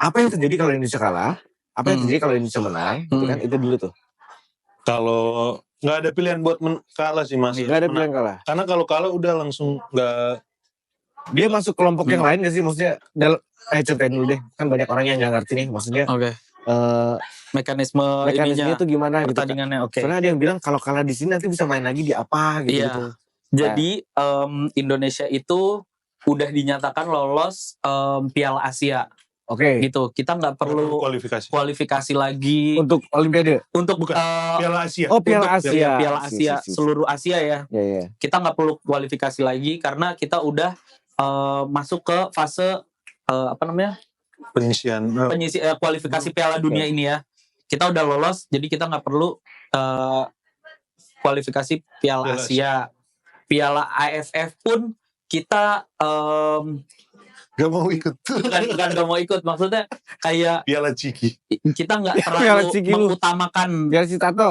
apa yang terjadi kalau Indonesia kalah? Apa yang terjadi kalau Indonesia menang? Gitu kan? Itu dulu tuh. Kalau nggak ada pilihan buat kalah sih Mas. Nggak ada pilihan kalah. Karena kalau kalah udah langsung nggak. Dia masuk kelompok yang lain gak sih? Maksudnya, ceritain dulu deh. Kan banyak orang yang gak ngerti nih. Maksudnya, mekanisme itu gimana gitu. Pertandingannya, Soalnya ada yang bilang kalau kalah di sini nanti bisa main lagi di apa gitu. Iya. Jadi Indonesia itu udah dinyatakan lolos Piala Asia. Oke. Gitu. Kita nggak perlu kualifikasi lagi untuk Olimpiade. Untuk Piala Asia. Oh, Piala Asia. Piala Asia seluruh Asia ya. Iya. Kita nggak perlu kualifikasi lagi karena kita udah masuk ke fase penyisian kualifikasi Piala Dunia ini ya. Kita udah lolos, jadi kita nggak perlu kualifikasi Piala Asia. Piala AFF pun kita gak mau ikut. Bukan gak mau ikut, maksudnya kayak Piala Ciki. Kita gak terlalu mengutamakan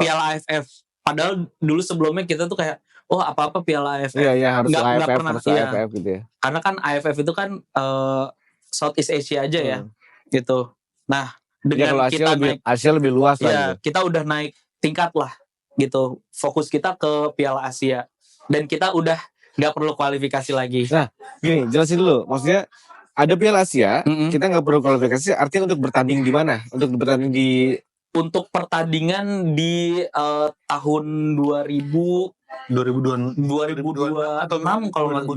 Piala AFF. Padahal dulu sebelumnya kita tuh kayak, apa-apa Piala AFF. Iya, harus AFF, pernah, harus AFF gitu ya. Karena kan AFF itu kan Southeast Asia aja ya, gitu. Nah, dengan kita Asia lebih luas lah. Gitu. Kita udah naik tingkat lah, gitu. Fokus kita ke Piala Asia. Dan kita udah gak perlu kualifikasi lagi. Nah, gini, jelasin dulu. Maksudnya, ada Piala Asia, kita nggak perlu kualifikasi. Artinya untuk bertanding di mana? Untuk bertanding di pertandingan di tahun 2026 kalau nggak.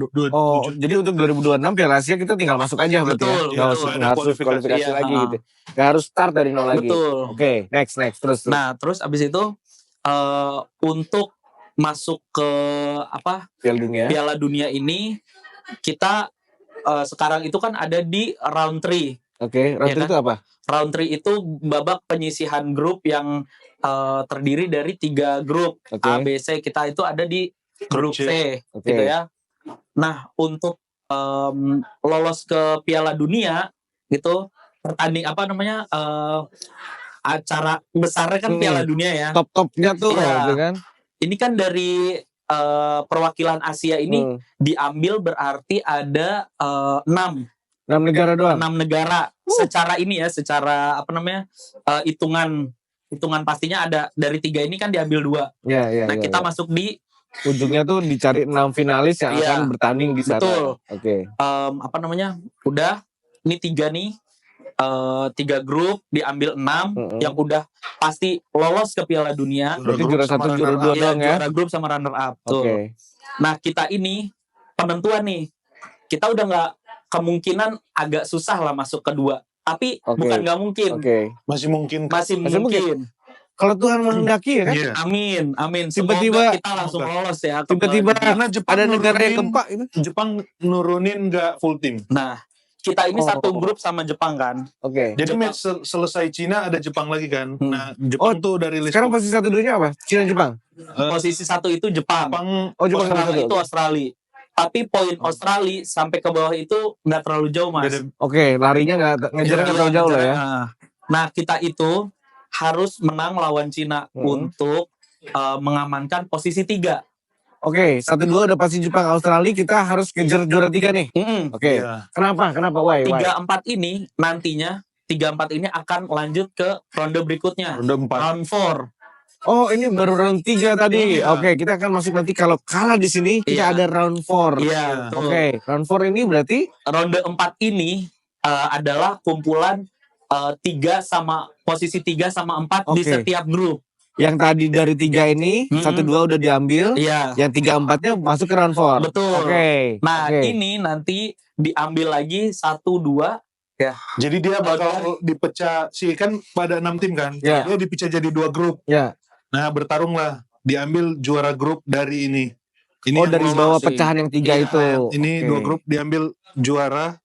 Jadi untuk 2026 Piala Asia kita tinggal masuk aja berarti. Betul. Nggak harus kualifikasi lagi gitu. Nggak harus start dari nol lagi. Betul. Oke, next terus. Nah, terus abis itu untuk masuk ke Piala Dunia ini kita sekarang itu kan ada di round 3. Oke, round 3 itu apa? Round 3 itu babak penyisihan grup yang terdiri dari 3 grup. A, B, C. Kita itu ada di grup C. Gitu ya. Nah, untuk lolos ke Piala Dunia gitu, acara besarnya kan Piala Dunia ya. Top-topnya tuh gitu kan. Ini kan dari perwakilan Asia ini diambil berarti ada 6 negara doang. 6 negara. Secara hitungan pastinya ada dari 3 ini kan diambil 2. Nah, kita masuk di ujungnya tuh dicari 6 finalis yang akan bertanding di sana. Betul. Oke. Udah ini 3 nih. 3 grup diambil 6 yang udah pasti lolos ke Piala Dunia. Berarti juara 1, juara 2 doang ya? Juara grup sama runner up. Oke. Nah, kita ini penentuan nih. Kita udah gak kemungkinan agak susah lah masuk kedua. Tapi bukan gak mungkin. Masih mungkin. Kalau Tuhan menghendaki ya kan? Amin. Tiba-tiba kita langsung lolos ya. Tiba-tiba ada negara yang keempat itu. Jepang nurunin gak full tim. Nah, kita ini satu grup sama Jepang kan. Jadi match selesai Cina ada Jepang lagi kan. Nah, Jepang tuh dari list. Sekarang posisi 1 dunia apa? Cina Jepang. Posisi 1 itu Jepang. Jepang itu Australia. Tapi poin Australia sampai ke bawah itu nggak terlalu jauh, Mas. Larinya ngejarnya nggak terlalu jauh lah ya. Nah, kita itu harus menang lawan Cina untuk mengamankan posisi 3. 1-2 udah pasti Jepang, Australia, kita harus kejar juara 3 nih. Kenapa? Why? 3-4 ini nantinya 3-4 ini akan lanjut ke ronde berikutnya. Round 4. Ini baru round 3 tadi. Kita akan masuk nanti kalau kalah di sini kita ada round 4. Round 4 ini berarti ronde 4 ini adalah kumpulan posisi 3 sama 4 di setiap grup. Yang tadi dari 3 ini 1-2 udah diambil. Yang 3-4-nya masuk ke round 4. Betul. Ini nanti diambil lagi 1-2 ya. Jadi dia bakal dipecah kan pada 6 tim kan. Dia dipecah jadi 2 grup. Nah, bertarung lah. Diambil juara grup dari ini. Dari bawah pecahan yang 3 itu. Ini 2 grup diambil juara.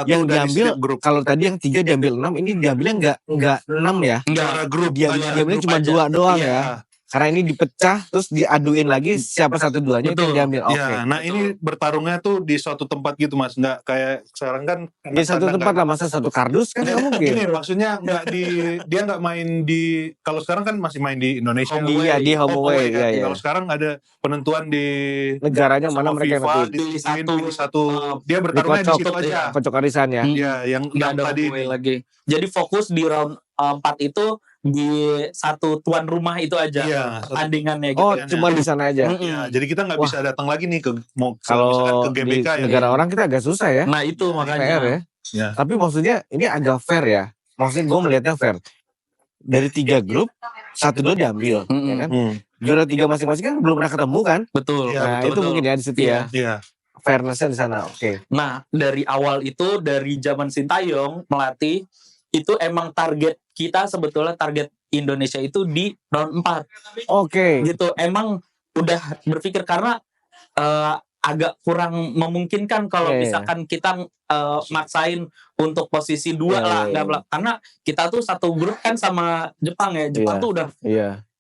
Yang diambil kalau tadi yang 3 diambil 6, ini diambilnya enggak 6 ya? Juara grup. Diambilnya cuma 2 doang ya. Karena ini dipecah terus diaduin lagi siapa 1-2-nya itu yang diambil. Oke. Ya, nah ini bertarungnya tuh di suatu tempat gitu Mas, nggak kayak sekarang kan di satu tempat lah, masa satu kardus kan nggak mungkin. Gini maksudnya dia nggak main di, kalau sekarang kan masih main di Indonesia. Iya, di home away. Iya. Kalau sekarang ada penentuan di negaranya mana mereka FIFA, yang pilih satu, dia bertarungnya di situ aja. Kocok arisan ya. Iya, yang nggak ada tadi lagi. Jadi fokus di round 4 itu di satu tuan rumah itu aja pertandingannya gitu. Oh, cuma di sana aja. Ya, jadi kita nggak bisa datang lagi nih kalau ke GBK di negara orang kita agak susah ya. Nah itu makanya fair ya. Tapi maksudnya ini agak fair ya. Maksudnya gue melihatnya fair. Dari 3 grup 1-2 diambil, ya kan? Juara 3 masing-masing kan belum pernah ketemu kan? Betul. Nah itu mungkin ya di situ ya. Fairnessnya di sana. Oke. Nah dari awal itu, dari zaman Sintayong melatih, itu emang target kita sebetulnya, target Indonesia itu di round 4. Oke. Gitu. Emang udah berpikir karena agak kurang memungkinkan kalau misalkan kita maksain untuk posisi 2 lah. Karena kita tuh satu grup kan sama Jepang ya. Jepang tuh udah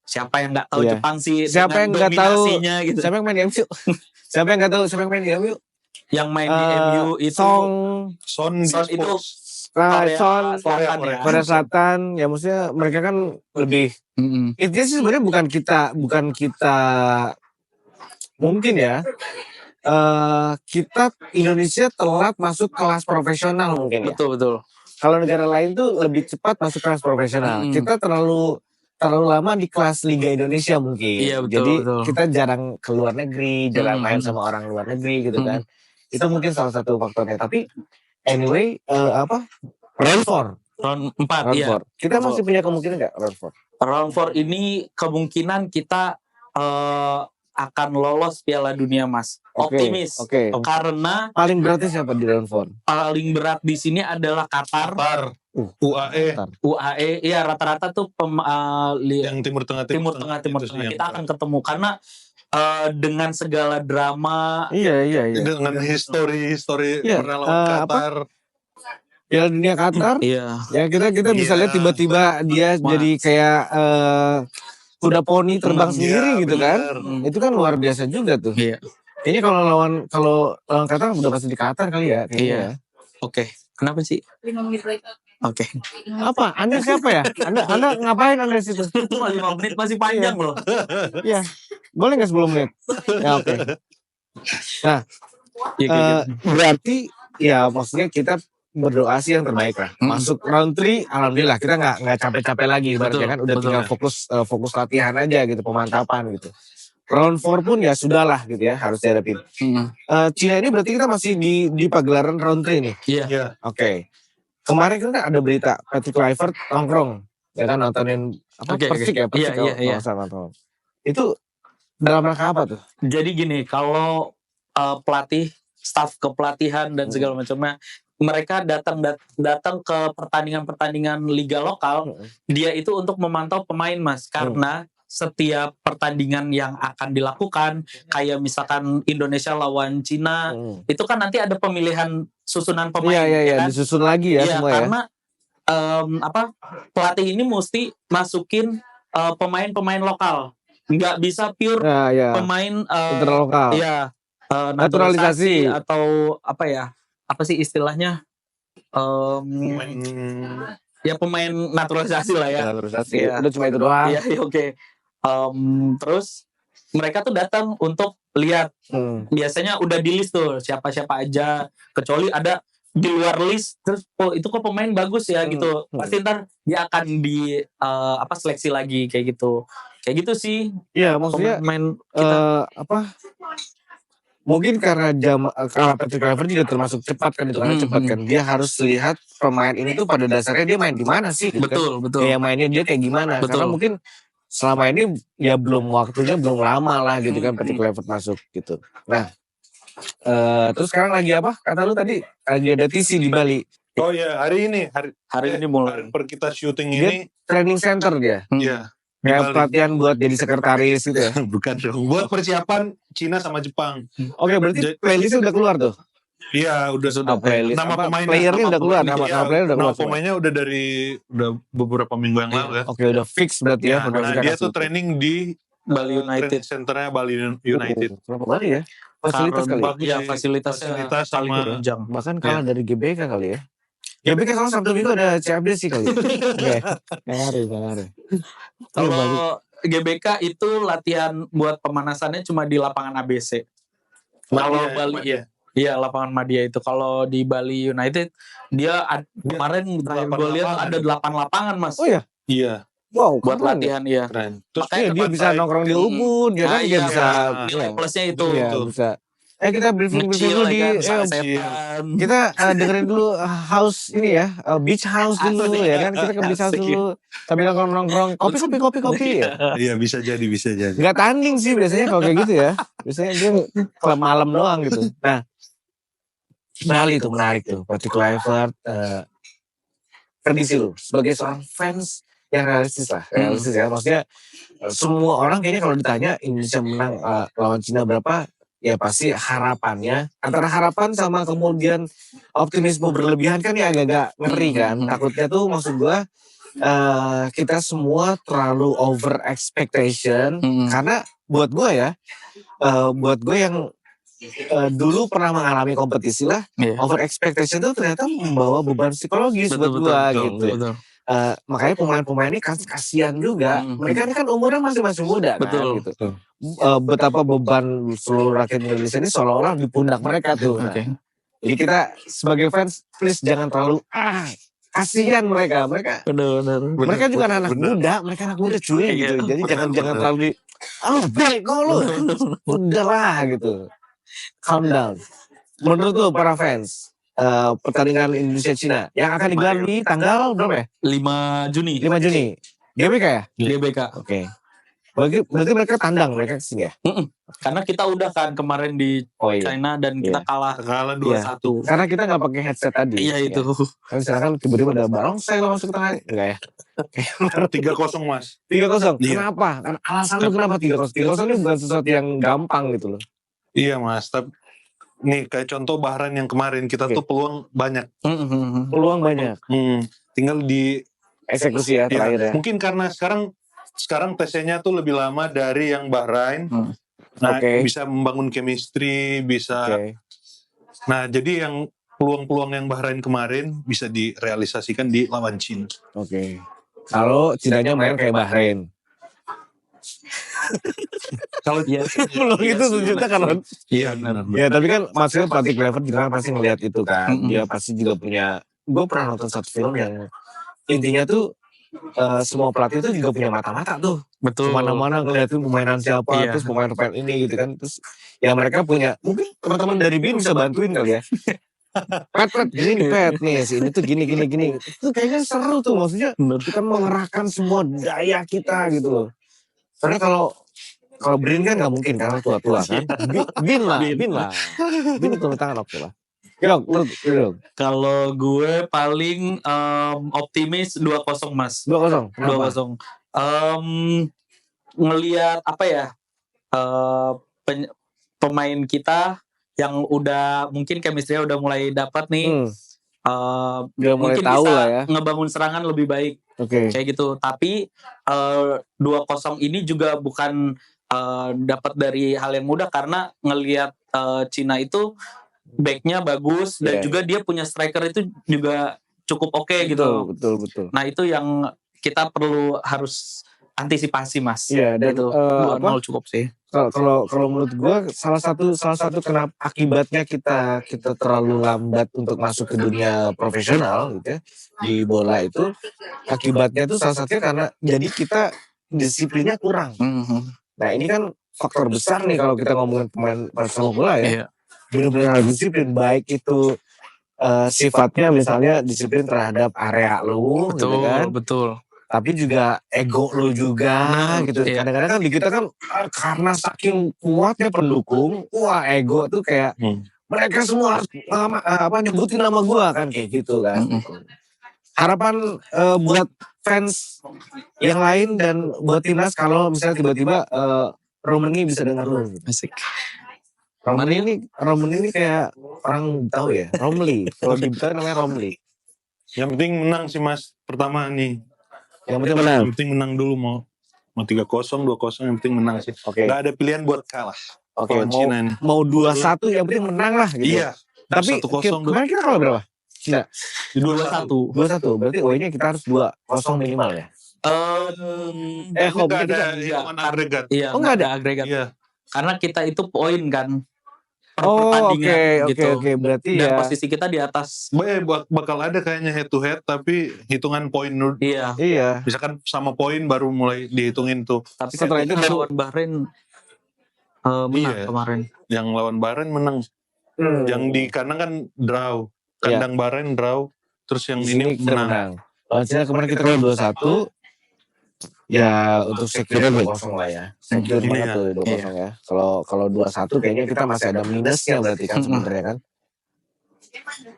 siapa yang nggak tahu Jepang sih, siapa yang nggak tahu gitu. Siapa yang main di MU? Siapa yang nggak tahu siapa yang main di MU? Yang main di MU itu Son itu Korea Selatan ya, maksudnya mereka kan lebih intinya sih sebenarnya bukan kita mungkin ya kita Indonesia telat masuk kelas profesional mungkin ya. Betul. Kalau negara lain tuh lebih cepat masuk kelas profesional. Kita terlalu lama di kelas Liga Indonesia mungkin. Iya, betul, jadi betul. kita jarang keluar negeri, jarang main sama orang luar negeri gitu kan. Itu mungkin salah satu faktornya. Tapi anyway, round 4 ya. Kita masih punya kemungkinan nggak round 4? Round 4 ini kemungkinan kita akan lolos Piala Dunia, Mas. Optimis. Karena paling beratnya siapa di round 4? Paling berat di sini adalah Qatar. UAE, iya rata-rata tuh yang Timur Tengah. Kita akan ketemu karena dengan segala drama. Iya. Dengan histori pernah lawan Qatar. Piala Dunia Qatar. Iya. Ya kita bisa lihat tiba-tiba dia jadi kayak kuda poni terbang sendiri gitu kan. Itu kan luar biasa juga tuh. Iya. Ini kalau lawan Qatar udah pasti di Qatar kali ya. Iya. Oke. Kenapa sih? 5 menit lagi. Oke. Apa? Anda siapa ya? Anda ngapain Anda situ? Cuma 5 menit masih panjang loh. Iya. Boleh nggak 10 menit? Ya oke. Nah, berarti ya maksudnya kita berdoa sih yang terbaik lah. Masuk round 3, alhamdulillah kita nggak capek-capek lagi. Berarti kan udah tinggal fokus latihan aja gitu, pemantapan gitu. Round 4 pun ya sudahlah gitu ya, harus dihadapin. Cina ini berarti kita masih di pagelaran round 3 nih. Iya. Oke. Kemarin kan ada berita Patrick Kluivert nongkrong, ya kan nontonin Persik ya, Persik Iya. Itu dalam rangka apa tuh? Jadi gini, kalau pelatih, staf kepelatihan dan segala macamnya, mereka datang ke pertandingan liga lokal, dia itu untuk memantau pemain, Mas, karena setiap pertandingan yang akan dilakukan, kayak misalkan Indonesia lawan Cina, itu kan nanti ada pemilihan susunan pemain. Iya, kan? disusun lagi ya semua ya. Karena pelatih ini mesti masukin pemain-pemain lokal, nggak bisa pure pemain lokal. Iya, naturalisasi atau apa ya? Apa sih istilahnya? Ya pemain naturalisasi lah ya. Naturalisasi. Udah cuma itu doang. Iya, oke. Terus mereka tuh datang untuk lihat. Biasanya udah di list tuh siapa-siapa aja, kecuali ada di luar list. Terus itu kok pemain bagus ya gitu. Pasti ntar dia akan di seleksi lagi kayak gitu. Kayak gitu sih. Iya, maksudnya pemain kita mungkin karena Patrick Kluivert juga termasuk cepat kan, itu cepat kan. Dia harus lihat pemain ini tuh pada dasarnya dia main di mana sih gitu. Betul. Kayak mainnya dia kayak gimana. Betul. Karena mungkin selama ini ya waktunya belum lama lah gitu kan Patrick Kluivert masuk gitu. Nah, terus sekarang lagi apa? Kata lu tadi lagi ada TC di Bali. Oh iya, hari ini mulai. Per kita syuting dia ini training center dia. Iya. Kayak pelatihan buat jadi sekretaris gitu ya. Bukan dong. Buat persiapan Cina sama Jepang. Oke, berarti playlistnya udah keluar tuh. Iya, udah sudah. Playlist Nama apa, pemainnya, playernya udah keluar, Iya, nama playernya udah keluar. nama pemainnya udah beberapa minggu yang lalu ya. Oke, udah fix berarti ya. Nah, dia tuh training di Bali United. training centernya Bali United. Kenapa Bali ya? Fasilitas kali. Bagus Ya, sih. fasilitasnya Fasilitas paling sama menunjang. Bahkan kalah dari GBK kali ya. GBK kalau Sabtu Minggu ada CFD sih kali. Oke. Ngaruh. Kalau GBK itu latihan buat pemanasannya cuma di lapangan ABC. Kalau Bali ya. Iya, lapangan Madia itu. Kalau di Bali United dia kemarin gue lihat ada 8 lapangan, Mas. Oh ya? Iya. Wow, buat keren latihan ya. Keren. Terus dia bisa nongkrong di Ubud, ya kan dia bisa nilai plusnya itu. Iya, bisa. Kita briefing dulu di kita dengerin dulu house ini ya, beach house dulu ya kan, kita ke beach house dulu sambil nongkrong kopi ya. Iya, bisa jadi. Gak tanding sih biasanya kalau kayak gitu ya, biasanya dia klub malam doang gitu. Nah, Bali tuh menarik tuh, Patrick Kluivert, prediksi lu sebagai seorang fans yang realistis ya, maksudnya semua orang kayaknya kalau ditanya Indonesia menang lawan Cina berapa, ya pasti harapannya antara harapan sama kemudian optimisme berlebihan kan ya agak-agak ngeri kan. Takutnya tuh maksud gue kita semua terlalu over expectation karena buat gue yang dulu pernah mengalami kompetisi lah, over expectation itu ternyata membawa beban psikologis buat gue gitu. Betul. Makanya pemain-pemain ini kasihan juga. Mereka ini kan umurnya masih muda kan gitu. Betapa beban seluruh rakyat Indonesia ini seolah-olah di pundak mereka tuh. Nah, jadi kita sebagai fans please jangan terlalu kasihan mereka. Mereka juga anak muda, mereka anak muda cuy gitu. Jadi jangan terlalu bego lu. Udahlah gitu. Calm down. Menurut lu para fans, pertandingan Indonesia Cina yang akan digelar di tanggal berapa ya? 5 Juni. GBK ya? GBK. Oke. Berarti mereka tandang mereka kesini ya? Karena kita udah kan kemarin di China dan kita kalah 2-1. Karena kita nggak pakai headset tadi. Iya itu. Kan sekarang tiba-tiba ada barongsai masuk ke tengah. Enggak ya? 3-0 Mas. 3-0. Kenapa? Alasan lu kenapa 3-0? 3-0 ini bukan sesuatu yang gampang gitu loh. Iya Mas, tapi nih kayak contoh Bahrain yang kemarin kita tuh peluang banyak. Peluang banyak. Tinggal di eksekusi ya terakhir ya. Mungkin karena sekarang tesnya tuh lebih lama dari yang Bahrain. Nah, bisa membangun chemistry, bisa. Nah, jadi yang peluang-peluang yang Bahrain kemarin bisa direalisasikan di lawan Cina. Kalau Cinanya main kayak Bahrain. Kalau belum itu tunjuknya kan. Iya benar. Ya tapi kan maksudnya Patrick Kluivert juga kan pasti ngeliat itu kan. Dia pasti juga punya. Gue pernah nonton satu film yang intinya tuh semua pelatih itu juga punya mata-mata tuh. Betul. Kemana-mana ngeliatin pemainan siapa, terus pemain ini gitu kan. Terus ya mereka punya, mungkin teman-teman dari BIN bisa bantuin kali ya. Pet, gini Pet nih, ini tuh gini. Itu kayaknya seru tuh, maksudnya kita mengerahkan semua daya kita gitu loh. Karena kalau Brin kan nggak mungkin karena tua-tua kan. Bin lah. Bin turun tangan oke lah. Yuk. Kalau gue paling optimis 2-0 Mas. 2-0. 2-0. Ngelihat apa ya? Pemain kita yang udah mungkin chemistry-nya udah mulai dapat nih. Mungkin tahu bisa lah ya. ngebangun serangan lebih baik. Kayak gitu. Tapi 2-0 ini juga bukan dapat dari hal yang mudah karena ngelihat Cina itu backnya bagus dan juga dia punya striker itu juga cukup oke gitu. Betul. Nah itu yang kita perlu harus antisipasi Mas. Iya dan itu 2-0 cukup sih. Kalau menurut gue salah satu kenapa akibatnya kita terlalu lambat untuk masuk ke dunia profesional gitu ya di bola itu, akibatnya tuh salah satunya karena jadi kita disiplinnya kurang. Nah ini kan faktor besar nih kalau kita ngomongin pemain sepak bola ya. Benar-benar disiplin, baik itu sifatnya misalnya disiplin terhadap area lu gitu kan. Betul. Tapi juga ego lu juga gitu. Kadang-kadang kan di kita kan karena saking kuatnya pendukung, wah ego tuh kayak mereka semua nyebutin nama gua kan kayak gitu kan. Harapan buat fans yang lain dan buat timnas kalau misalnya tiba-tiba Romani bisa dengar lu. Asik. Roman ini kayak orang tahu ya, Romli. Kalau di Betawi namanya Romli. Yang penting menang sih Mas. Pertama nih. Yang penting menang. Yang penting menang dulu mau 3-0, 2-0 yang penting menang sih. Oke. Gak ada pilihan buat kalah. Oke, mau 2-1 yang penting menang lah gitu. Iya. Tapi 1-0 kemarin kita kalah berapa? Cina. 2-1. 2-1. Berarti away-nya kita harus 2-0 minimal ya. Kok gak ada hitungan agregat. Iya, nggak ada agregat. Iya. Karena kita itu poin kan. Oke. Berarti dan ya. posisi kita di atas. Bakal ada kayaknya head to head tapi hitungan poin dulu. Iya. Misalkan sama poin baru mulai dihitungin tuh. Tapi setelah itu lawan Bahrain menang kemarin. Yang lawan Bahrain menang. Yang di kanan kan draw. Kandang Bahrain draw. Terus yang ini menang. Lawan Cina kemarin kita kalah 2-1. Ya untuk secure 2-0 lah ya. Secure banget tuh 2-0 ya. Kalau 2-1 kayaknya kita masih ada minusnya berarti kan sebenarnya kan.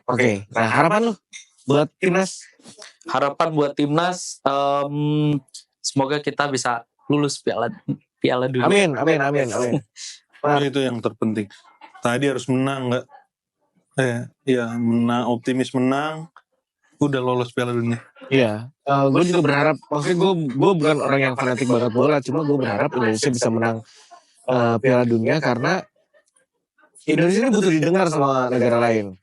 Oke. Nah harapan lu buat timnas? Harapan buat timnas semoga kita bisa lulus piala dunia. Amin. Itu yang terpenting. Tadi harus menang nggak? Menang, optimis menang. Udah lolos piala dunia. Iya, gue juga berharap. Maksudnya gue bukan orang yang fanatik banget bola, cuma gue berharap Indonesia bisa menang piala dunia karena Indonesia ini butuh didengar sama negara lain.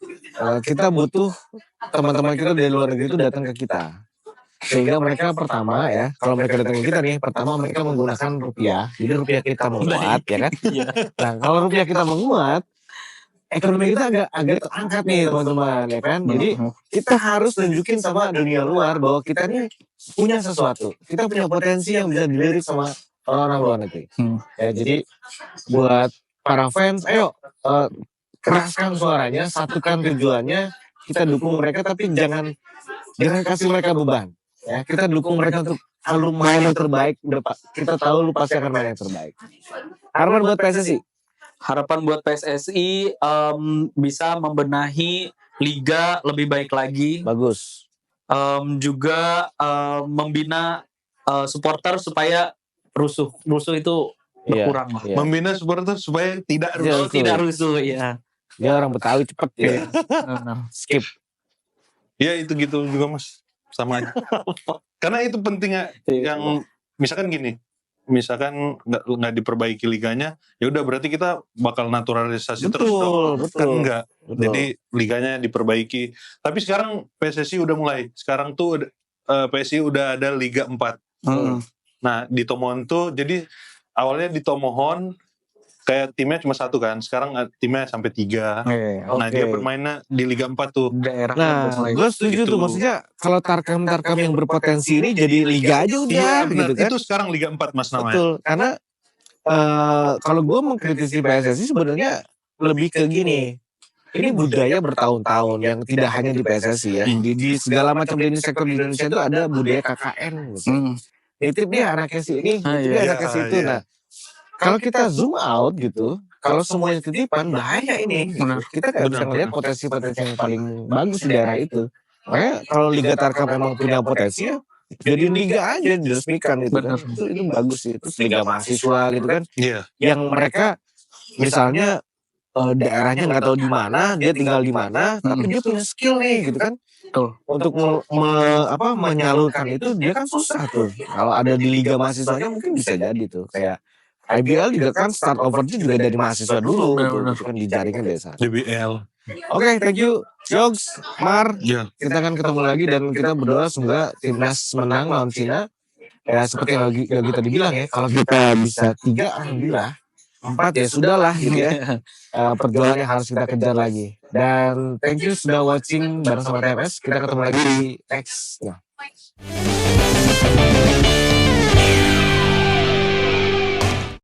Kita butuh teman-teman kita dari luar negeri itu datang ke kita. Sehingga mereka pertama ya, kalau mereka datang ke kita nih, pertama mereka menggunakan rupiah. Jadi rupiah kita menguat, ya kan? Nah, kalau rupiah kita menguat, ekonomi kita agak terangkat nih teman-teman, ya kan? Jadi kita harus tunjukin sama dunia luar bahwa kita nih punya sesuatu. Kita punya potensi yang bisa dilirik sama orang-orang luar negeri. Ya, jadi buat para fans, ayo keraskan suaranya, satukan tujuannya. Kita dukung mereka, tapi jangan kasih mereka beban. Ya, kita dukung mereka untuk lu main yang terbaik. Kita tahu lu pasti akan main yang terbaik. Harapan buat PSSI. Harapan buat PSSI bisa membenahi liga lebih baik lagi. Bagus. Juga membina supporter supaya rusuh itu berkurang lah. Membina supporter supaya tidak rusuh. Tidak rusuh, ya. Dia orang Betawi cepet ya. Skip. Ya itu gitu juga Mas. Sama aja. Karena itu pentingnya yang misalkan gini. Misalkan nggak diperbaiki liganya, ya udah berarti kita bakal naturalisasi terus dong. Kan enggak. Jadi liganya diperbaiki. Tapi sekarang PSSI udah mulai. Sekarang tuh PSSI udah ada Liga 4. Nah di Tomohon tuh, jadi awalnya di Tomohon kayak timnya cuma 1 kan. Sekarang timnya sampai 3. Nah dia bermainnya di Liga 4 tuh. Nah gue setuju tuh, maksudnya kalau Tarkam yang berpotensi ini jadi liga aja udah gitu kan. Itu sekarang Liga 4 Mas namanya. Betul, karena kalau gue mengkritisi PSSI sebenarnya lebih ke gini. Ini budaya bertahun-tahun yang tidak hanya di PSSI ya. Di segala macam jenis sektor di Indonesia itu ada budaya KKN gitu. Nitip dia anaknya si ini, nitip dia anaknya si itu. Nah kalau kita zoom out gitu, kalau semuanya titipan bahaya ini. Kita kayak bisa ngeliat potensi-potensi yang paling bagus di daerah itu. Makanya kalau Liga Tarkam memang punya potensi ya, jadi liga aja diresmikan gitu kan. Itu bagus sih. Terus liga mahasiswa gitu kan. Yang mereka misalnya daerahnya nggak tahu di mana, dia tinggal di mana, tapi dia punya skill nih gitu kan. Untuk menyalurkan itu dia kan susah tuh. Kalau ada di liga mahasiswanya mungkin bisa jadi tuh kayak IBL juga kan start overnya juga dari mahasiswa dulu gitu kan, di jaringan desa. DBL. Oke, thank you Yogs, Mar. Kita akan ketemu lagi dan kita berdoa semoga timnas menang lawan Cina. Ya seperti yang kita dibilang ya, kalau kita bisa 3 alhamdulillah, 4 ya sudahlah gitu ya. Perjuangannya harus kita kejar lagi. Dan thank you sudah watching bareng sama TMS. Kita ketemu lagi di next.